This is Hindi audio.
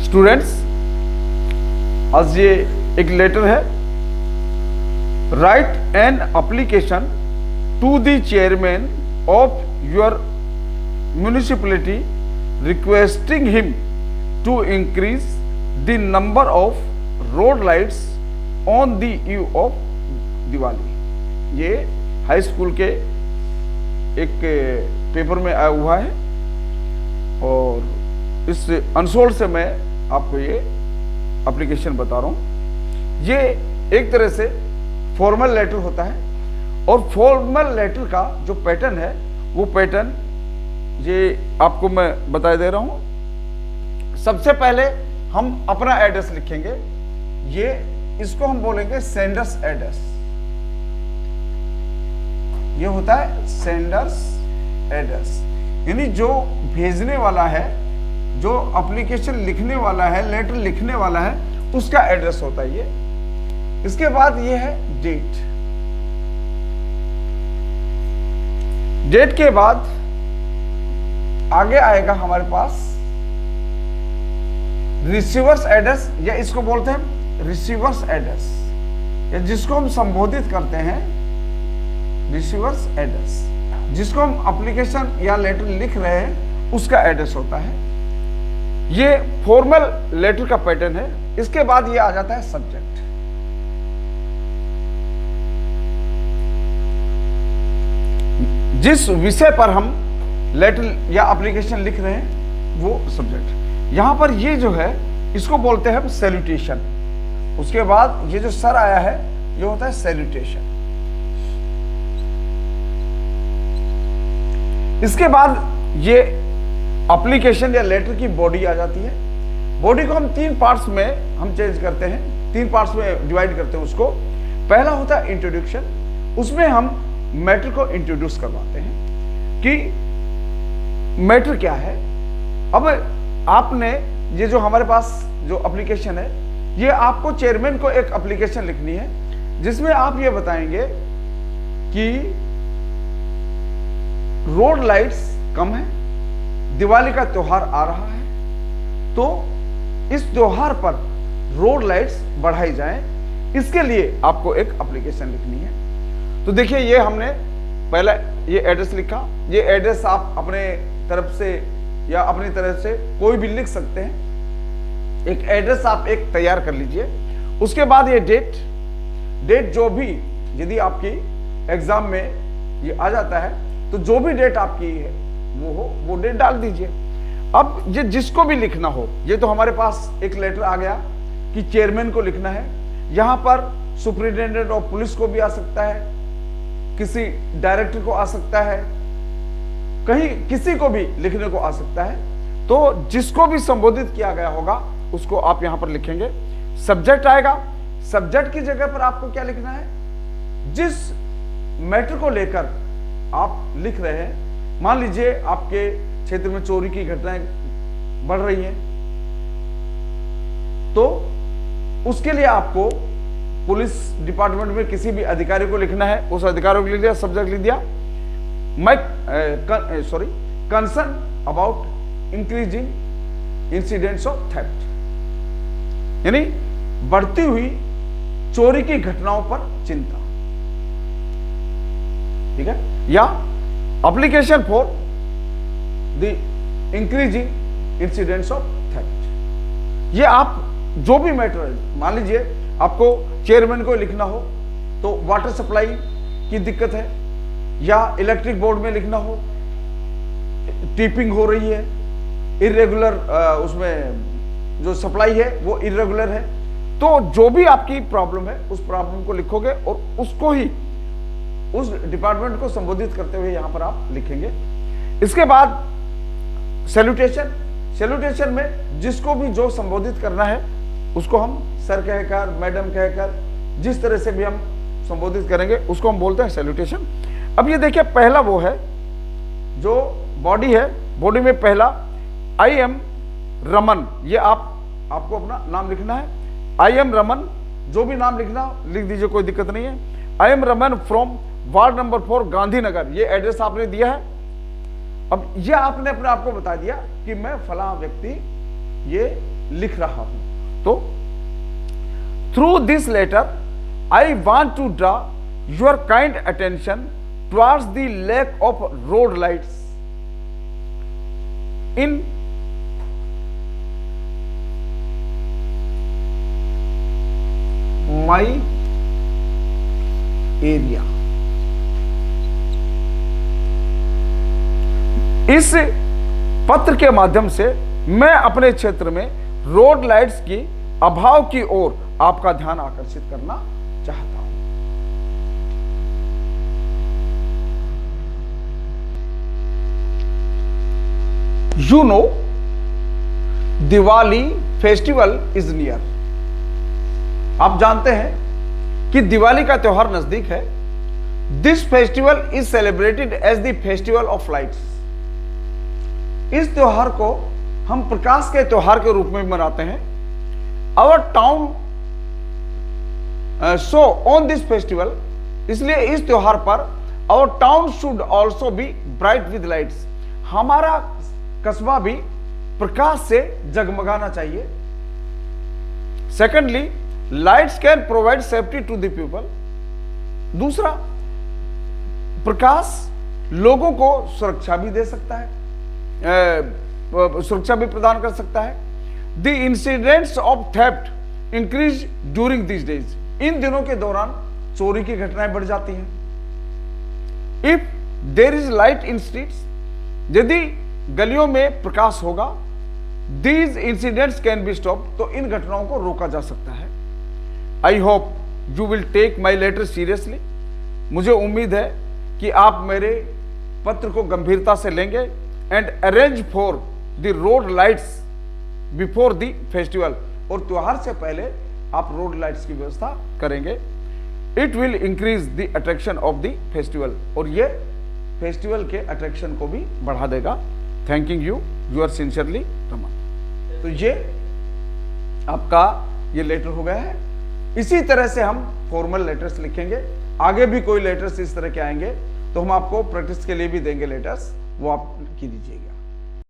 स्टूडेंट्स, आज ये एक लेटर है। Write an application to the chairman of your municipality requesting him to increase the number of road lights on the eve of Diwali. ये हाई स्कूल के एक पेपर में आया हुआ है और इस अनसोल्ड से मैं आपको ये एप्लीकेशन बता रहा हूं। ये एक तरह से फॉर्मल लेटर होता है और फॉर्मल लेटर का जो पैटर्न है वो पैटर्न ये आपको मैं बता दे रहा हूं। सबसे पहले हम अपना एड्रेस लिखेंगे, ये इसको हम बोलेंगे सेंडर्स एड्रेस। ये होता है सेंडर्स एड्रेस, यानी जो भेजने वाला है, जो एप्लीकेशन लिखने वाला है, लेटर लिखने वाला है, उसका एड्रेस होता है ये। इसके बाद ये है डेट। डेट के बाद आगे आएगा हमारे पास रिसीवर्स एड्रेस, या इसको बोलते हैं रिसीवर्स एड्रेस, या जिसको हम संबोधित करते हैं रिसीवर्स एड्रेस। जिसको हम एप्लीकेशन या लेटर लिख रहे हैं उसका एड्रेस होता है। ये फॉर्मल लेटर का पैटर्न है। इसके बाद ये आ जाता है सब्जेक्ट। जिस विषय पर हम लेटर या एप्लीकेशन लिख रहे हैं वो सब्जेक्ट। यहां पर ये जो है इसको बोलते हैं हम सैल्यूटेशन। उसके बाद ये जो सर आया है ये होता है सैल्यूटेशन। इसके बाद ये एप्लीकेशन या लेटर की बॉडी आ जाती है। बॉडी को हम तीन पार्ट्स में हम चेंज करते हैं, तीन पार्ट्स में डिवाइड करते हैं उसको। पहला होता है इंट्रोडक्शन, उसमें हम मैटर को इंट्रोड्यूस करवाते हैं कि मैटर क्या है। अब आपने ये जो हमारे पास जो एप्लीकेशन है, ये आपको चेयरमैन को एक एप्लीकेशन लिखनी है जिसमें आप ये बताएंगे कि रोड लाइट्स कम है, दिवाली का त्योहार आ रहा है, तो इस त्योहार पर रोड लाइट्स बढ़ाई जाएं, इसके लिए आपको एक एप्लीकेशन लिखनी है। तो देखिए ये हमने पहला ये एड्रेस लिखा। ये एड्रेस आप अपने तरफ से या अपनी तरफ से कोई भी लिख सकते हैं। एक एड्रेस आप एक तैयार कर लीजिए। उसके बाद ये डेट जो भी यदि आपकी एग्जाम में ये आ जाता है तो जो भी डेट आपकी है वो डेट डाल दीजिए। अब ये जिसको भी लिखना हो, ये तो हमारे पास एक लेटर आ गया कि चेयरमैन को लिखना है। यहां पर सुपरिटेंडेंट ऑफ पुलिस को भी आ सकता है, किसी डायरेक्टर को आ सकता है, कहीं किसी को भी लिखने को आ सकता है। तो जिसको भी संबोधित किया गया होगा उसको आप यहां पर लिखेंगे। सब्जेक्ट आएगा। सब्जेक्ट की जगह पर आपको क्या लिखना है, जिस मैटर को लेकर आप लिख रहे हैं। मान लीजिए आपके क्षेत्र में चोरी की घटनाएं बढ़ रही हैं, तो उसके लिए आपको पुलिस डिपार्टमेंट में किसी भी अधिकारी को लिखना है, उस अधिकारी को लिख दिया, सब्जेक्ट लिख दिया। Concern about increasing incidents of theft, यानी बढ़ती हुई चोरी की घटनाओं पर चिंता, ठीक है। या application for the increasing incidents of theft. ये आप जो भी मैटर है, मान लीजिए आपको चेयरमैन को लिखना हो तो वाटर सप्लाई की दिक्कत है, या इलेक्ट्रिक बोर्ड में लिखना हो, टिपिंग हो रही है, इरेगुलर उसमें जो सप्लाई है वो इरेगुलर है, तो जो भी आपकी प्रॉब्लम है उस प्रॉब्लम को लिखोगे और उसको ही उस डिपार्टमेंट को संबोधित करते हुए यहां पर आप लिखेंगे। इसके बाद सैल्यूटेशन। सैल्यूटेशन में जिसको भी जो संबोधित करना है उसको हम सर कहकर, मैडम कहकर, जिस तरह से भी हम संबोधित करेंगे उसको हम बोलते हैं सैल्यूटेशन। अब ये देखिए पहला वो है जो बॉडी है। बॉडी में पहला आई एम रमन, ये आपको अपना नाम लिखना है। आई एम रमन, जो भी नाम लिखना लिख दीजिए, कोई दिक्कत नहीं है। I am Raman from ward number 4 Gandhinagar, ये एड्रेस आपने दिया है। अब ये आपने अपने आप को बता दिया कि मैं फला व्यक्ति ये लिख रहा हूं। तो through this letter I want to draw your kind attention towards the lack of road lights in my area. इस पत्र के माध्यम से मैं अपने क्षेत्र में रोड लाइट्स की अभाव की ओर आपका ध्यान आकर्षित करना चाहता हूं। You know Diwali festival is near. आप जानते हैं कि दिवाली का त्योहार नजदीक है। This festival is celebrated as the festival of lights. इस त्योहार को हम प्रकाश के त्योहार के रूप में मनाते हैं। Our town so on this festival, इसलिए इस त्योहार पर our town should also be bright with lights. हमारा कस्बा भी प्रकाश से जगमगाना चाहिए। Secondly, lights can provide safety to the people. दूसरा, प्रकाश लोगों को सुरक्षा भी दे सकता है, सुरक्षा भी प्रदान कर सकता है। The incidents of theft increase during this days. इन दिनों के दौरान चोरी की घटनाएं बढ़ जाती हैं। If there is light in streets, यदि गलियों में प्रकाश होगा, these incidents can be stop, तो इन घटनाओं को रोका जा सकता है। I hope you will take my letter seriously. मुझे उम्मीद है कि आप मेरे पत्र को गंभीरता से लेंगे। And arrange for the road lights before the festival, और त्योहार से पहले आप रोड लाइट्स की व्यवस्था करेंगे। It will increase the attraction of the festival, और ये फेस्टिवल के अट्रैक्शन को भी बढ़ा देगा। Thanking you, you are sincerely Raman. तो ये आपका ये लेटर हो गया है। इसी तरह से हम फॉर्मल लेटर्स लिखेंगे। आगे भी कोई लेटर्स इस तरह के आएंगे तो हम आपको प्रैक्टिस के लिए भी देंगे लेटर्स, वो आप लिख दीजिएगा।